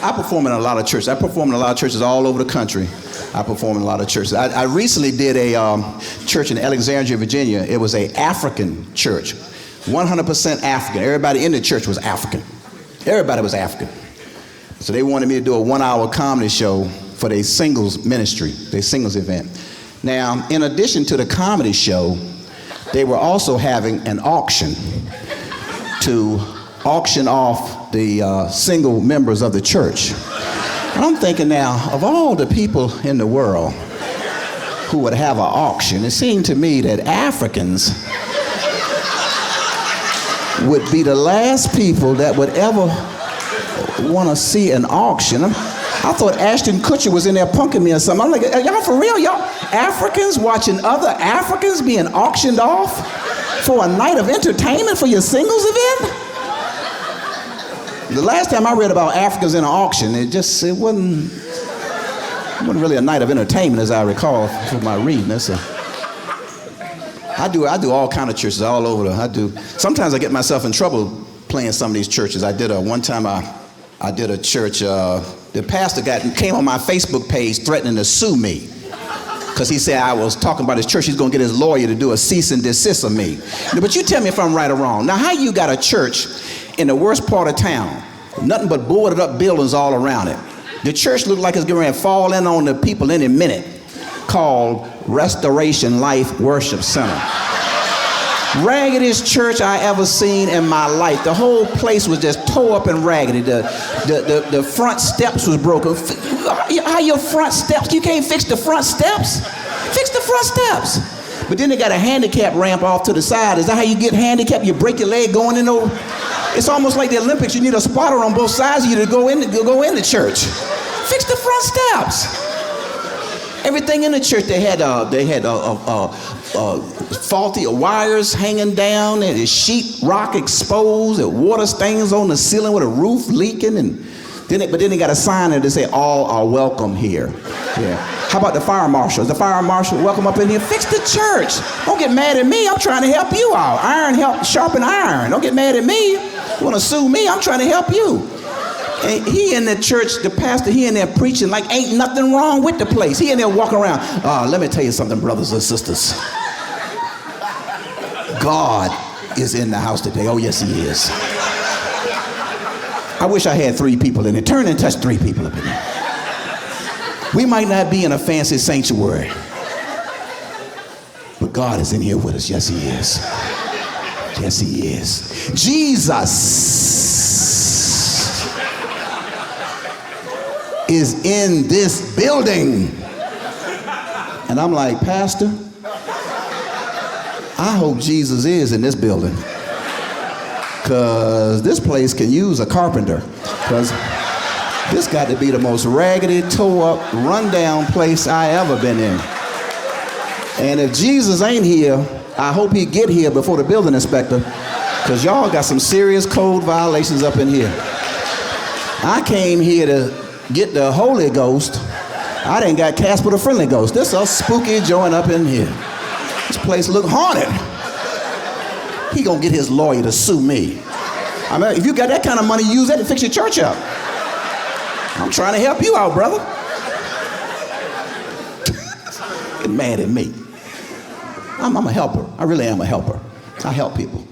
I perform in a lot of churches. I perform in a lot of churches all over the country. I perform in a lot of churches. I recently did a church in Alexandria, Virginia. It was an African church, 100% African. Everybody in the church was African. Everybody was African. So they wanted me to do a 1-hour comedy show for their singles ministry, their singles event. Now, in addition to the comedy show, they were also having an auction to auction off the single members of the church. And I'm thinking now, of all the people in the world who would have an auction, it seemed to me that Africans would be the last people that would ever want to see an auction. I thought Ashton Kutcher was in there punking me or something. I'm like, are y'all for real? Y'all Africans watching other Africans being auctioned off for a night of entertainment for your singles event? The last time I read about Africans in an auction, it wasn't really a night of entertainment, as I recall from my reading. I do all kind of churches all over. Sometimes I get myself in trouble playing some of these churches. One time I did a church. The pastor came on my Facebook page threatening to sue me because he said I was talking about his church. He's going to get his lawyer to do a cease and desist of me. But you tell me if I'm right or wrong. Now, how you got a church in the worst part of town, nothing but boarded up buildings all around it? The church looked like it's going to fall in on the people any minute, called Restoration Life Worship Center. Raggediest church I ever seen in my life. The whole place was just tore up and raggedy. The front steps was broken. How your front steps? You can't fix the front steps? Fix the front steps. But then they got a handicap ramp off to the side. Is that how you get handicapped? You break your leg going in over? It's almost like the Olympics. You need a spotter on both sides of you to go in the church. Fix the front steps. Everything in the church, they had faulty wires hanging down, and the sheet rock exposed, and water stains on the ceiling with a roof leaking, but then they got a sign there that say all are welcome here. Yeah. How about the fire marshal? Is the fire marshal welcome up in here? Fix the church. Don't get mad at me. I'm trying to help you out. Iron help sharpen iron. Don't get mad at me. You want to sue me? I'm trying to help you. And he in the church, the pastor, he in there preaching like ain't nothing wrong with the place. He in there walking around. Let me tell you something, brothers and sisters. God is in the house today. Oh, yes, he is. I wish I had 3 people in it. Turn and touch 3 people up in there. We might not be in a fancy sanctuary, but God is in here with us. Yes, he is. Yes, he is. Jesus is in this building. And I'm like, Pastor, I hope Jesus is in this building, because this place can use a carpenter, because this got to be the most raggedy, tore up, rundown place I ever been in. And if Jesus ain't here, I hope he get here before the building inspector, because y'all got some serious code violations up in here. I came here to get the Holy Ghost. I didn't got Casper the Friendly Ghost. This is a spooky joint up in here. This place look haunted. He gonna get his lawyer to sue me. I mean, if you got that kind of money, use that to fix your church up. I'm trying to help you out, brother. Get mad at me. I'm a helper. I really am a helper. I help people.